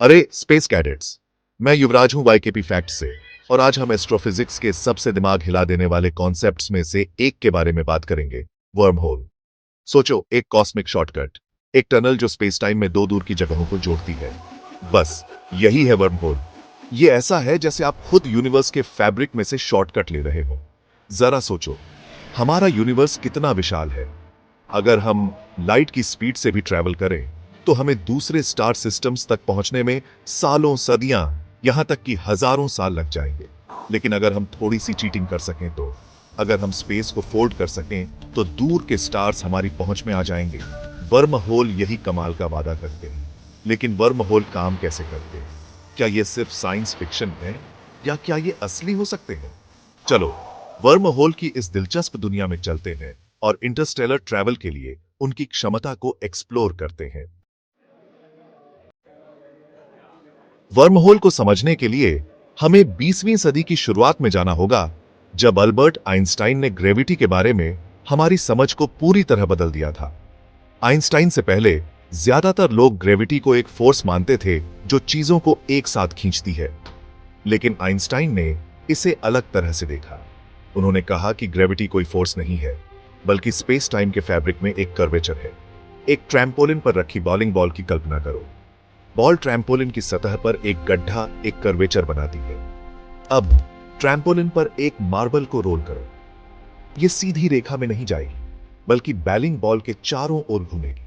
अरे space cadets, मैं युवराज हूं वाईकेपी फैक्ट से। और आज हम एस्ट्रोफिजिक्स के सबसे दिमाग हिला देने वाले कॉन्सेप्ट्स में से एक के बारे में बात करेंगे, वर्म होल। सोचो, एक कॉस्मिक शॉर्टकट, एक टनल जो स्पेस टाइम में दो दूर की जगहों को जोड़ती है। बस यही है वर्म होल। ये ऐसा है जैसे आप खुद यूनिवर्स के फैब्रिक में से शॉर्टकट ले रहे हो। जरा सोचो, हमारा यूनिवर्स कितना विशाल है। अगर हम लाइट की स्पीड से भी ट्रैवल करें तो हमें दूसरे स्टार सिस्टम्स तक पहुंचने में सालों, सदियां, यहां तक कि हजारों साल लग जाएंगे। लेकिन अगर हम थोड़ी सी चीटिंग कर सकें तो, अगर हम स्पेस को फोल्ड कर सकें तो दूर के स्टार्स हमारी पहुंच में आ जाएंगे। वर्म होल यही कमाल का वादा करते हैं। लेकिन वर्म होल काम कैसे करते हैं? क्या ये सिर्फ साइंस फिक्शन है या क्या ये असली हो सकते हैं? चलो वर्म होल की इस दिलचस्प दुनिया में चलते हैं और इंटरस्टेलर ट्रैवल के लिए उनकी क्षमता को एक्सप्लोर करते हैं। वर्महोल को समझने के लिए हमें 20वीं सदी की शुरुआत में जाना होगा, जब अल्बर्ट आइंस्टाइन ने ग्रेविटी के बारे में हमारी समझ को पूरी तरह बदल दिया था। आइंस्टाइन से पहले ज्यादातर लोग ग्रेविटी को एक फोर्स मानते थे जो चीजों को एक साथ खींचती है। लेकिन आइंस्टाइन ने इसे अलग तरह से देखा। उन्होंने कहा कि ग्रेविटी कोई फोर्स नहीं है, बल्कि स्पेस टाइम के फैब्रिक में एक कर्वेचर है। एक ट्रैम्पोलिन पर रखी बॉलिंग बॉल की कल्पना करो। बॉल ट्रैम्पोलिन की सतह पर एक गड्ढा, एक कर्वेचर बनाती है। अब ट्रैम्पोलिन पर एक मार्बल को रोल करो। यह सीधी रेखा में नहीं जाएगी, बल्कि बैलिंग बॉल के चारों ओर घूमेगी।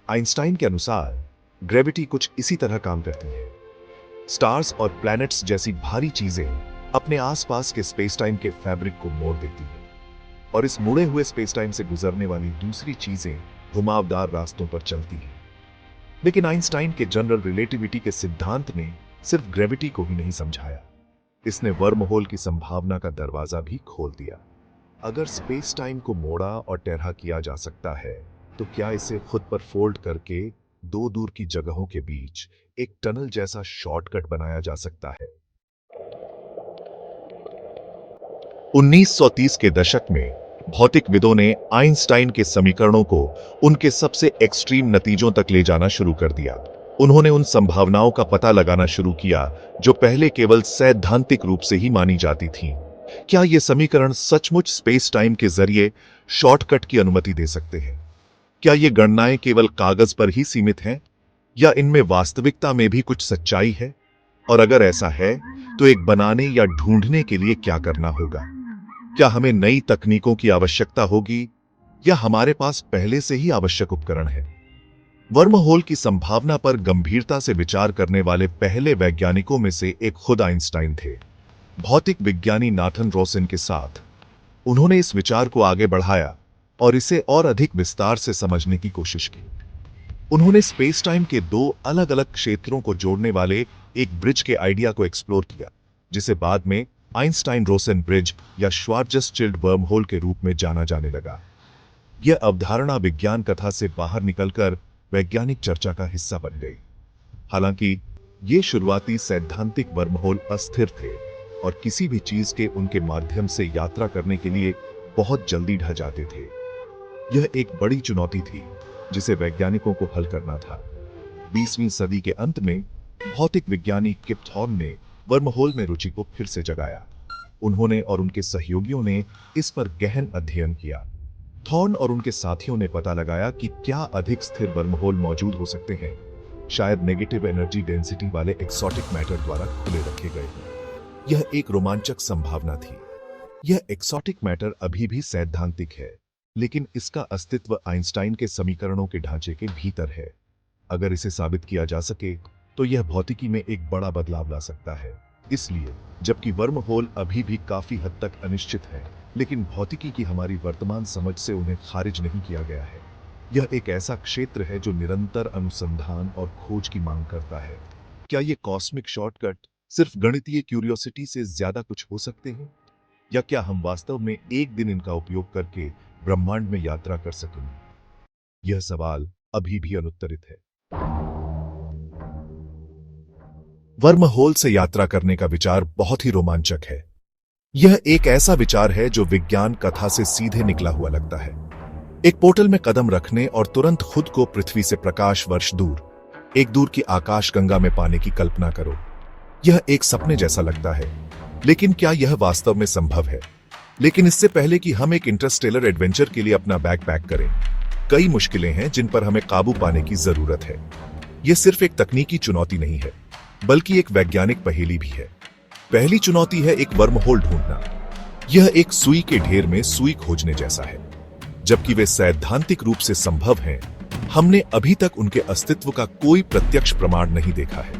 आइंस्टाइन के अनुसार ग्रेविटी कुछ इसी तरह काम करती है। स्टार्स और प्लैनेट्स जैसी भारी चीजें अपने आसपास के स्पेस टाइम के फैब्रिक को मोड़ देती है, और इस मुड़े हुए स्पेस टाइम से गुजरने वाली दूसरी चीजें घुमावदार रास्तों पर चलती हैं। लेकिन आइंस्टाइन के जनरल रिलेटिविटी के सिद्धांत ने सिर्फ ग्रेविटी को ही नहीं समझाया, इसने वर्महोल की संभावना का दरवाजा भी खोल दिया। अगर स्पेस टाइम को मोड़ा और टेढ़ा किया जा सकता है, तो क्या इसे खुद पर फोल्ड करके दो दूर की जगहों के बीच एक टनल जैसा शॉर्टकट बनाया जा सकता है? 1930 के दशक में भौतिकविदों ने आइंस्टाइन के समीकरणों को उनके सबसे एक्सट्रीम नतीजों तक ले जाना शुरू कर दिया। उन्होंने उन संभावनाओं का पता लगाना शुरू किया जो पहले केवल सैद्धांतिक रूप से ही मानी जाती थीं। क्या ये समीकरण सचमुच स्पेस टाइम के जरिए शॉर्टकट की अनुमति दे सकते हैं? क्या ये गणनाएं केवल कागज पर ही सीमित हैं, या इनमें वास्तविकता में भी कुछ सच्चाई है? और अगर ऐसा है, तो एक बनाने या ढूंढने के लिए क्या करना होगा? क्या हमें नई तकनीकों की आवश्यकता होगी, या हमारे पास पहले से ही आवश्यक उपकरण है? वर्महोल की संभावना पर गंभीरता से विचार करने वाले पहले वैज्ञानिकों में से एक खुद आइंस्टाइन थे। भौतिक विज्ञानी नाथन रोसेन के साथ उन्होंने इस विचार को आगे बढ़ाया और इसे और अधिक विस्तार से समझने की कोशिश की। उन्होंने स्पेस टाइम के दो अलग अलग क्षेत्रों को जोड़ने वाले एक ब्रिज के आइडिया को एक्सप्लोर किया, जिसे बाद में आइंस्टाइन रोसेन ब्रिज या श्वार्ज़चिल्ड वर्महोल के रूप में जाना जाने लगा। यह अवधारणा विज्ञान कथा से बाहर निकलकर वैज्ञानिक चर्चा का हिस्सा बन गई। हालांकि ये शुरुआती सैद्धांतिक वर्महोल अस्थिर थे और किसी भी चीज के उनके माध्यम से यात्रा करने के लिए बहुत जल्दी ढह जाते थे। यह एक बड़ी चुनौती थी जिसे वैज्ञानिकों को हल करना था। 20वीं सदी के अंत में भौतिक विज्ञानी किप थॉर्न ने वर्महोल में रुचि को फिर से जगाया। उन्होंने और उनके सहयोगियों ने इस पर गहन अध्ययन किया। थॉर्न और उनके साथियों ने पता लगाया कि क्या अधिक स्थिर वर्महोल मौजूद हो सकते हैं, शायद नेगेटिव एनर्जी डेंसिटी वाले एक्सोटिक मैटर द्वारा खुले रखे गए। यह एक रोमांचक संभावना थी। यह एक्सोटिक मैटर अभी भी सैद्धांतिक है, लेकिन इसका अस्तित्व आइंस्टाइन के समीकरणों के ढांचे के भीतर है। अगर इसे साबित किया जा सके तो यह भौतिकी में एक बड़ा बदलाव ला सकता है। इसलिए जबकि वर्महोल अभी भी काफी हद तक अनिश्चित है, लेकिन भौतिकी की हमारी वर्तमान समझ से उन्हें खारिज नहीं किया गया है। यह एक ऐसा क्षेत्र है जो निरंतर अनुसंधान और खोज की मांग करता है। क्या ये कॉस्मिक शॉर्टकट सिर्फ गणितीय क्यूरियोसिटी से ज्यादा कुछ हो सकते हैं, या क्या हम वास्तव में एक दिन इनका उपयोग करके ब्रह्मांड में यात्रा कर सकेंगे? यह सवाल अभी भी अनुत्तरित है। वर्महोल से यात्रा करने का विचार बहुत ही रोमांचक है। यह एक ऐसा विचार है जो विज्ञान कथा से सीधे निकला हुआ लगता है। एक पोर्टल में कदम रखने और तुरंत खुद को पृथ्वी से प्रकाश वर्ष दूर, एक दूर की आकाशगंगा में पाने की कल्पना करो। यह एक सपने जैसा लगता है, लेकिन क्या यह वास्तव में संभव है? लेकिन इससे पहले कि हम एक इंटरस्टेलर एडवेंचर के लिए अपना बैग पैक करें, कई मुश्किलें हैं जिन पर हमें काबू पाने की जरूरत है। यह सिर्फ एक तकनीकी चुनौती नहीं है, बल्कि एक वैज्ञानिक पहेली भी है। पहली चुनौती है एक वर्महोल ढूंढना। यह एक सुई के ढेर में सुई खोजने जैसा है। जबकि वे सैद्धांतिक रूप से संभव हैं, हमने अभी तक उनके अस्तित्व का कोई प्रत्यक्ष प्रमाण नहीं देखा है।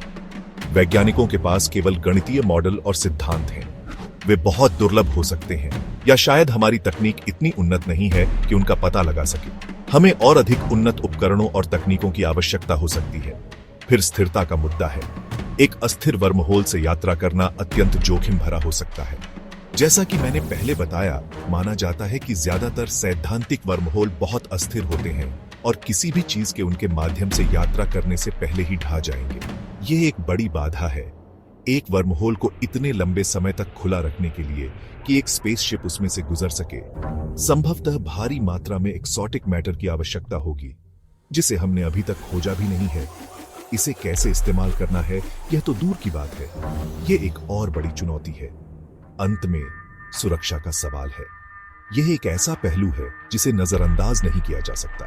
वैज्ञानिकों के पास केवल गणितीय मॉडल और सिद्धांत हैं। वे बहुत दुर्लभ हो सकते हैं, या शायद हमारी तकनीक इतनी उन्नत नहीं है कि उनका पता लगा सके। हमें और अधिक उन्नत उपकरणों और तकनीकों की आवश्यकता हो सकती है। फिर स्थिरता का मुद्दा है। एक अस्थिर वर्महोल से यात्रा करना अत्यंत जोखिम भरा हो सकता है। जैसा कि मैंने पहले बताया, माना जाता है कि ज्यादातर सैद्धांतिक वर्महोल बहुत अस्थिर होते हैं और किसी भी चीज के उनके माध्यम से यात्रा करने से पहले ही ढह जाएंगे। ये एक बड़ी बाधा है, एक वर्महोल को इतने लंबे समय तक खुला रखने के लिए कि एक स्पेसशिप उसमें से गुजर सके। संभवतः भारी मात्रा में एक्सोटिक मैटर की आवश्यकता होगी, जिसे हमने अभी तक खोजा भी नहीं है। इसे कैसे इस्तेमाल करना है, यह तो दूर की बात है। यह एक और बड़ी चुनौती है। अंत में सुरक्षा का सवाल है। यह एक ऐसा पहलू है जिसे नजरअंदाज नहीं किया जा सकता।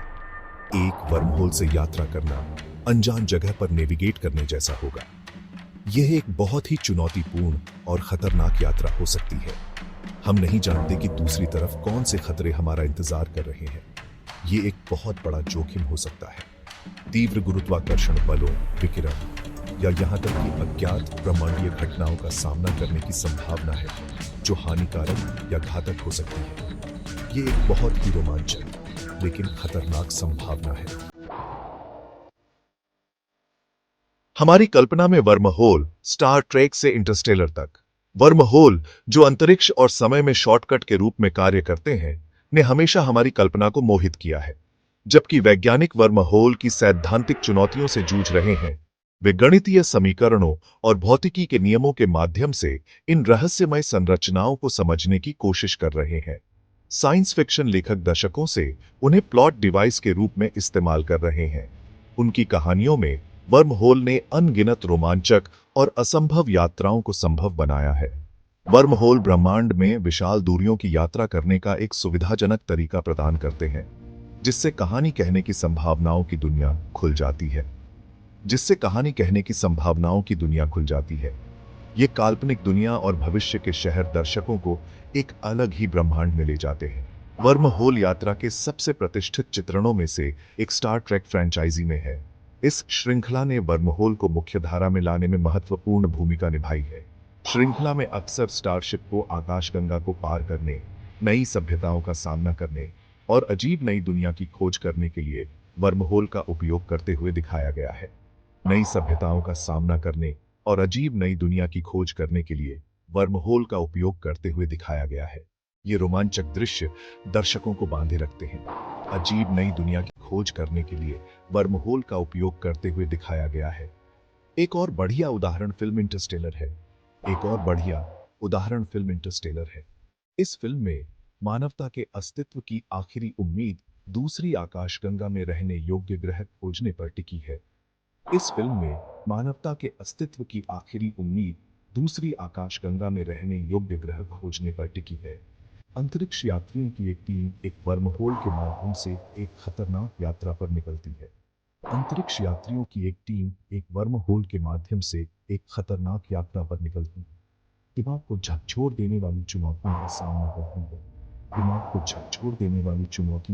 एक वर्महोल से यात्रा करना अनजान जगह पर नेविगेट करने जैसा होगा। यह एक बहुत ही चुनौतीपूर्ण और खतरनाक यात्रा हो सकती है। हम नहीं जानते कि दूसरी तरफ कौन से खतरे हमारा इंतजार कर रहे हैं। यह एक बहुत बड़ा जोखिम हो सकता है। तीव्र गुरुत्वाकर्षण बलों, विकिरण या यहां तक कि अज्ञात ब्रह्मांडीय घटनाओं का सामना करने की संभावना है, जो हानिकारक या घातक हो सकती है। यह एक बहुत ही रोमांचक लेकिन खतरनाक संभावना है। हमारी कल्पना में वर्महोल, स्टार ट्रेक से इंटरस्टेलर तक, वर्महोल जो अंतरिक्ष और समय में शॉर्टकट के रूप में कार्य करते हैं, ने हमेशा हमारी कल्पना को मोहित किया है। जबकि वैज्ञानिक वर्महोल की सैद्धांतिक चुनौतियों से जूझ रहे हैं, वे गणितीय समीकरणों और भौतिकी के नियमों के माध्यम से इन रहस्यमय संरचनाओं को समझने की कोशिश कर रहे हैं। साइंस फिक्शन लेखक दशकों से उन्हें प्लॉट डिवाइस के रूप में इस्तेमाल कर रहे हैं। उनकी कहानियों में वर्महोल ने अनगिनत रोमांचक और असंभव यात्राओं को संभव बनाया है। वर्महोल ब्रह्मांड में विशाल दूरियों की यात्रा करने का एक सुविधाजनक तरीका प्रदान करते हैं, जिससे कहानी कहने की संभावनाओं की दुनिया खुल जाती है। ये काल्पनिक दुनिया और भविष्य के शहर दर्शकों को एक अलग ही ब्रह्मांड में ले जाते हैं। वर्महोल यात्रा के सबसे प्रतिष्ठित चित्रणों में से एक स्टार ट्रेक फ्रेंचाइजी में है। इस श्रृंखला ने वर्महोल को मुख्यधारा में लाने में महत्वपूर्ण भूमिका निभाई है। श्रृंखला में अक्सर स्टारशिप को आकाशगंगा को पार करने, नई सभ्यताओं का सामना करने और अजीब नई दुनिया की खोज करने के लिए वर्महोल का उपयोग करते हुए दिखाया गया है। नई सभ्यताओं का सामना करने और अजीब नई दुनिया की खोज करने के लिए वर्महोल का उपयोग करते हुए दिखाया गया है। ये रोमांचक दृश्य दर्शकों को बांधे रखते हैं। अजीब नई दुनिया की खोज करने के लिए वर्महोल का उपयोग करते हुए दिखाया गया है। एक और बढ़िया उदाहरण फिल्म इंटरस्टेलर है। इस फिल्म में मानवता के अस्तित्व की आखिरी उम्मीद दूसरी आकाशगंगा में रहने योग्य ग्रह खोजने पर टिकी है। इस फिल्म में मानवता के अस्तित्व की आखिरी उम्मीद दूसरी आकाशगंगा में रहने योग्य ग्रह खोजने पर टिकी है। अंतरिक्ष यात्रियों की एक टीम एक वर्महोल के माध्यम से एक खतरनाक यात्रा पर निकलती है। अंतरिक्ष यात्रियों की एक टीम एक वर्महोल के माध्यम से एक खतरनाक यात्रा पर निकलती है। दिमाग को झकझोर देने वाली चुनौतियों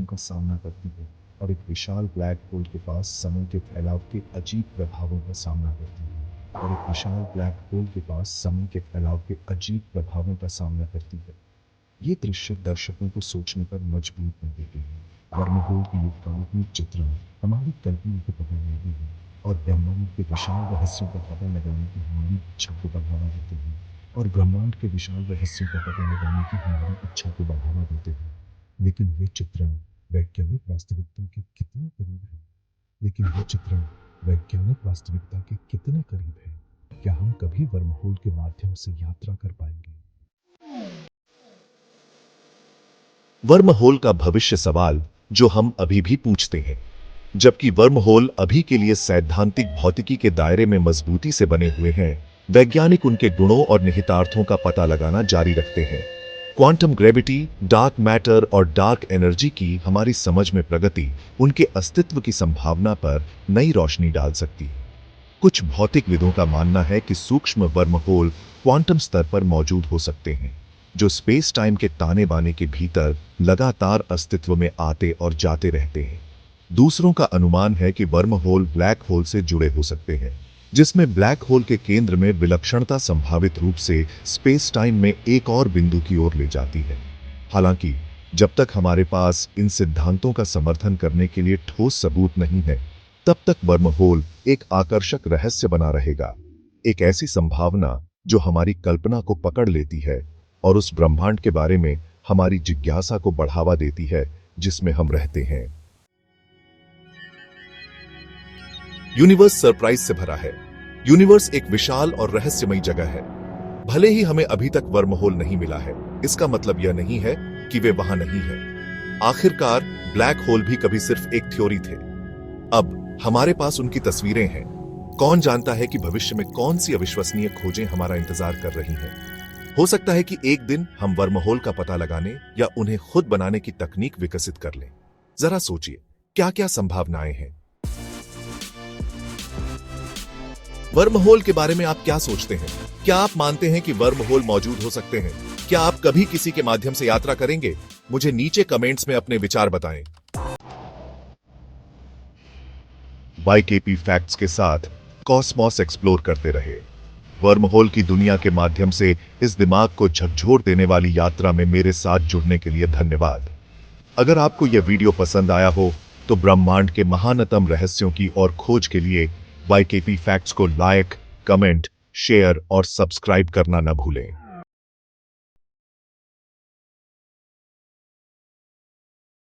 का सामना करती है। और एक विशाल ब्लैक होल के पास समय के फैलाव के अजीब प्रभावों का सामना करती है। ये दृश्य दर्शकों को सोचने पर मजबूर कर देते हैं। वर्महोल की ये काल्पनिक चित्रण हमारी कल्पना को पकड़ने हैं और ब्रह्मांड के विशाल रहस्यों का पता लगाने की हमारी इच्छा को बढ़ावा देते हैं। लेकिन वे चित्रण वैज्ञानिक वास्तविकता के कितने करीब है? क्या हम कभी वर्महोल के माध्यम से यात्रा कर पाएंगे? वर्महोल का भविष्य सवाल जो हम अभी भी पूछते हैं। जबकि वर्महोल अभी के लिए सैद्धांतिक भौतिकी के दायरे में मजबूती से बने हुए हैं, वैज्ञानिक उनके गुणों और निहितार्थों का पता लगाना जारी रखते हैं। क्वांटम ग्रेविटी, डार्क मैटर और डार्क एनर्जी की हमारी समझ में प्रगति उनके अस्तित्व की संभावना पर नई रोशनी डाल सकती। कुछ भौतिकविदों का मानना है कि सूक्ष्म वर्महोल क्वांटम स्तर पर मौजूद हो सकते हैं, जो स्पेस टाइम के ताने बाने के भीतर लगातार अस्तित्व में आते और जाते रहते हैं। दूसरों का अनुमान है कि वर्महोल ब्लैक होल से जुड़े हो सकते हैं, जिसमें ब्लैक होल के केंद्र में विलक्षणता संभावित रूप से स्पेस टाइम में एक और बिंदु की ओर ले जाती है। हालांकि जब तक हमारे पास इन सिद्धांतों का समर्थन करने के लिए ठोस सबूत नहीं है, तब तक वर्महोल एक आकर्षक रहस्य बना रहेगा, एक ऐसी संभावना जो हमारी कल्पना को पकड़ लेती है और उस ब्रह्मांड के बारे में हमारी जिज्ञासा को बढ़ावा देती है जिसमें हम रहते हैं। यूनिवर्स सरप्राइज से भरा है। यूनिवर्स एक विशाल और रहस्यमयी जगह है। भले ही हमें अभी तक वर्महोल नहीं मिला है, इसका मतलब यह नहीं है कि वे वहां नहीं हैं। आखिरकार ब्लैक होल भी कभी सिर्फ एक थ्योरी थे। अब हमारे पास उनकी तस्वीरें हैं। कौन जानता है कि भविष्य में कौन सी अविश्वसनीय खोजें हमारा इंतजार कर रही हैं। हो सकता है कि एक दिन हम वर्महोल का पता लगाने या उन्हें खुद बनाने की तकनीक विकसित कर लें। जरा सोचिए, क्या क्या संभावनाएं हैं। वर्महोल के बारे में आप क्या सोचते हैं? क्या आप मानते हैं कि वर्महोल मौजूद हो सकते हैं? क्या आप कभी किसी के माध्यम से यात्रा करेंगे? मुझे नीचे कमेंट्स में अपने विचार बताएं। YKP फैक्ट्स के साथ कॉस्मोस एक्सप्लोर करते रहे। वर्महोल की दुनिया के माध्यम से इस दिमाग को झकझोर देने वाली यात्रा में मेरे साथ जुड़ने के लिए धन्यवाद। अगर आपको यह वीडियो पसंद आया हो तो ब्रह्मांड के महानतम रहस्यों की और खोज के लिए YKP फैक्ट्स को लाइक, कमेंट, शेयर और सब्सक्राइब करना न भूलें।